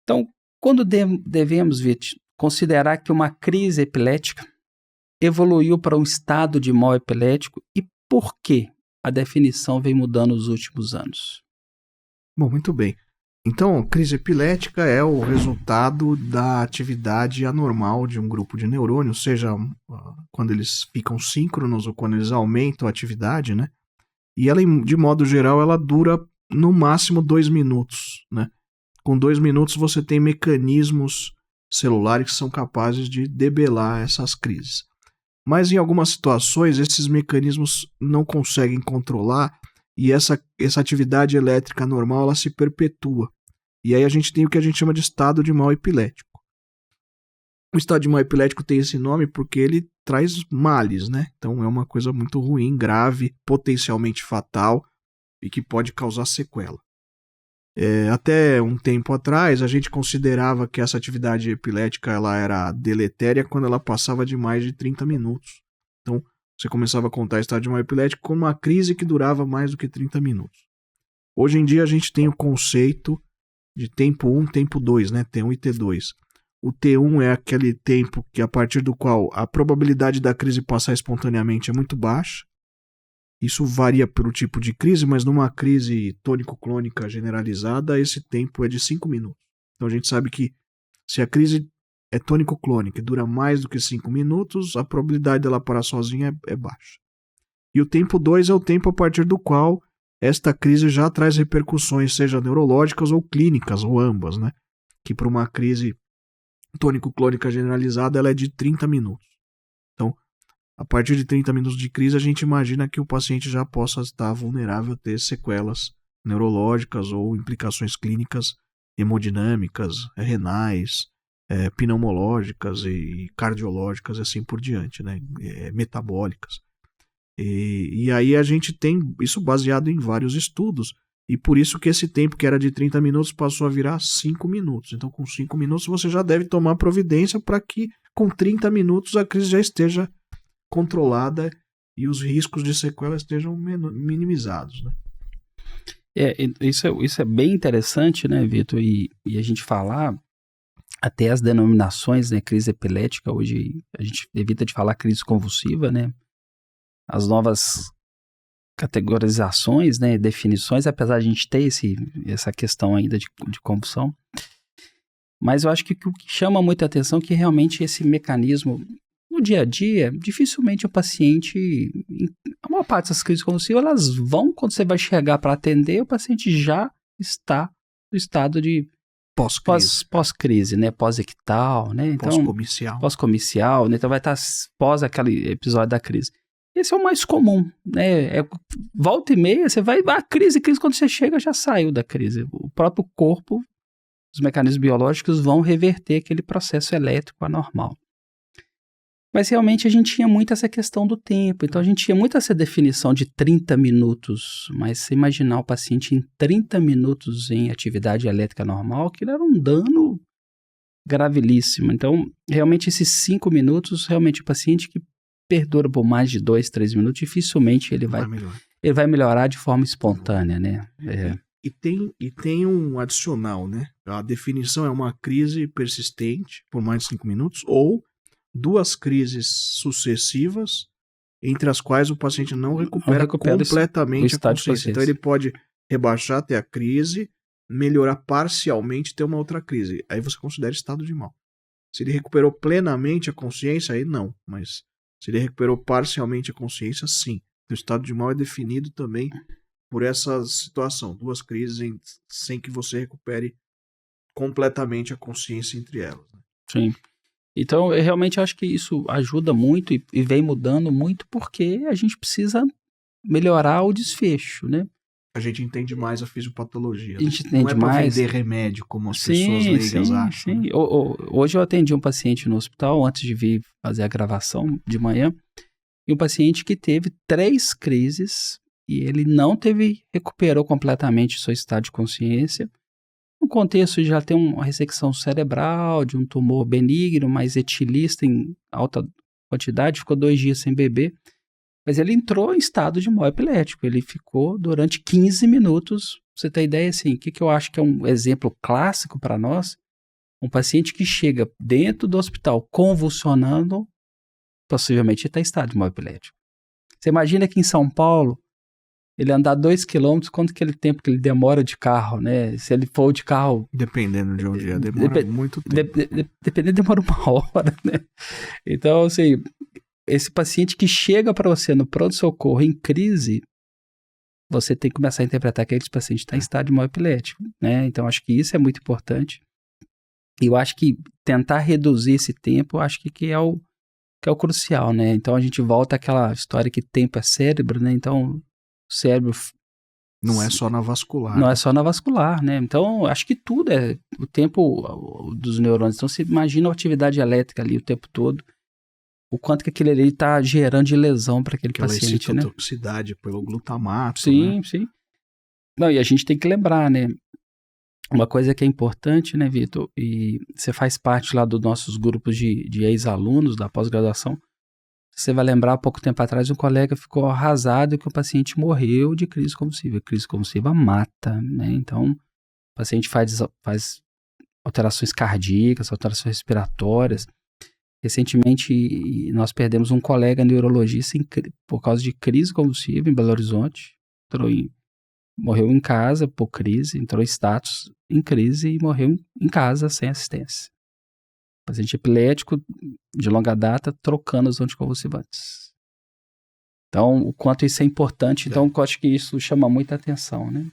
Então, quando devemos, Vitor, considerar que uma crise epilética evoluiu para um estado de mal epilético e por que a definição vem mudando nos últimos anos? Bom, muito bem. Então, crise epilética é o resultado da atividade anormal de um grupo de neurônios, seja quando eles ficam síncronos ou quando eles aumentam a atividade, né? E ela, de modo geral, ela dura no máximo 2 minutos, né? Com 2 minutos você tem mecanismos celulares que são capazes de debelar essas crises. Mas em algumas situações esses mecanismos não conseguem controlar e essa atividade elétrica normal ela se perpetua. E aí a gente tem o que a gente chama de estado de mal epilético. O estado de mal epilético tem esse nome porque ele traz males, né? Então é uma coisa muito ruim, grave, potencialmente fatal e que pode causar sequela. Até um tempo atrás a gente considerava que essa atividade epilética ela era deletéria quando ela passava de mais de 30 minutos. Então você começava a contar estado de mal epilético como uma crise que durava mais do que 30 minutos. Hoje em dia a gente tem o conceito de tempo 1, tempo 2, né? T1 e T2. O T1 é aquele tempo que a partir do qual a probabilidade da crise passar espontaneamente é muito baixa. Isso varia pelo tipo de crise, mas numa crise tônico-clônica generalizada, esse tempo é de 5 minutos. Então a gente sabe que se a crise é tônico-clônica e dura mais do que 5 minutos, a probabilidade dela parar sozinha é baixa. E o tempo 2 é o tempo a partir do qual esta crise já traz repercussões, seja neurológicas ou clínicas, ou ambas, né? Que para uma crise tônico-clônica generalizada ela é de 30 minutos. Então, a partir de 30 minutos de crise, a gente imagina que o paciente já possa estar vulnerável a ter sequelas neurológicas ou implicações clínicas hemodinâmicas, renais, pneumológicas e cardiológicas e assim por diante, né? Metabólicas. E aí a gente tem isso baseado em vários estudos, e por isso que esse tempo que era de 30 minutos passou a virar 5 minutos. Então com 5 minutos você já deve tomar providência para que com 30 minutos a crise já esteja controlada e os riscos de sequela estejam minimizados, né? Isso é bem interessante, né, Vitor? E a gente falar até as denominações, né, crise epilética, hoje a gente evita de falar crise convulsiva, né? As novas categorizações, né, definições, apesar de a gente ter essa questão ainda de convulsão. Mas eu acho que o que chama muita atenção é que realmente esse mecanismo, no dia a dia, dificilmente o paciente, a maior parte dessas crises convulsivas, elas vão, quando você vai chegar para atender, o paciente já está no estado de pós-crise, né, pós-ictal, né, então, pós-comicial, né, então vai estar pós aquele episódio da crise. Esse é o mais comum, né? Volta e meia, você vai, crise, quando você chega já saiu da crise. O próprio corpo, os mecanismos biológicos vão reverter aquele processo elétrico anormal. Mas realmente a gente tinha muito essa questão do tempo, então a gente tinha muito essa definição de 30 minutos, mas se imaginar o paciente em 30 minutos em atividade elétrica normal, aquilo era um dano gravíssimo. Então, realmente esses 5 minutos, realmente o paciente que perdura por mais de 2, 3 minutos, dificilmente ele vai melhorar de forma espontânea, né? E tem um adicional, né? A definição é uma crise persistente por mais de 5 minutos ou 2 crises sucessivas entre as quais o paciente não recupera completamente a consciência. Então ele pode rebaixar até a crise, melhorar parcialmente e ter uma outra crise. Aí você considera estado de mal. Se ele recuperou plenamente a consciência, aí não, mas se ele recuperou parcialmente a consciência, sim. O estado de mal é definido também por essa situação. 2 crises sem que você recupere completamente a consciência entre elas. Né? Sim. Então, eu realmente acho que isso ajuda muito e vem mudando muito porque a gente precisa melhorar o desfecho, né? A gente entende mais a fisiopatologia. A gente entende não é mais. Para vender remédio, como as pessoas leigas acham. Sim. Né? Hoje eu atendi um paciente no hospital, antes de vir fazer a gravação de manhã, e um paciente que teve 3 crises e ele não recuperou completamente seu estado de consciência. No contexto de já ter uma ressecção cerebral, de um tumor benigno, mas etilista em alta quantidade, ficou 2 dias sem beber. Mas ele entrou em estado de mal epilético. Ele ficou durante 15 minutos. Pra você ter ideia, assim, o que eu acho que é um exemplo clássico para nós? Um paciente que chega dentro do hospital convulsionando, possivelmente está em estado de mal epilético. Você imagina que em São Paulo, ele andar 2 quilômetros, quanto que ele tempo que ele demora de carro, né? Se ele for de carro... Dependendo de onde é, demora muito tempo. Dependendo, demora 1 hora, né? Então, assim, esse paciente que chega para você no pronto-socorro em crise, você tem que começar a interpretar que esse paciente está em estado de mal epilético, né? Então, acho que isso é muito importante. E eu acho que tentar reduzir esse tempo, eu acho que é o crucial, né? Então, a gente volta àquela história que tempo é cérebro, né? Então, o cérebro... Não é só na vascular. Não é só na vascular, né? Então, acho que tudo é o tempo dos neurônios. Então, você imagina a atividade elétrica ali o tempo todo, o quanto que aquele ali está gerando de lesão para aquele paciente, né? Aquela toxicidade pelo glutamato, sim, né? Sim. Não, e a gente tem que lembrar, né? Uma coisa que é importante, né, Vitor? E você faz parte lá dos nossos grupos de ex-alunos da pós-graduação. Você vai lembrar, há pouco tempo atrás, um colega ficou arrasado que o paciente morreu de crise convulsiva. Crise convulsiva mata, né? Então, o paciente faz alterações cardíacas, alterações respiratórias. Recentemente, nós perdemos um colega neurologista por causa de crise convulsiva em Belo Horizonte. Morreu em casa por crise, entrou em status em crise e morreu em casa sem assistência. Paciente epilético de longa data trocando os anticonvulsivantes. Então, o quanto isso é importante, então eu acho que isso chama muita atenção, né?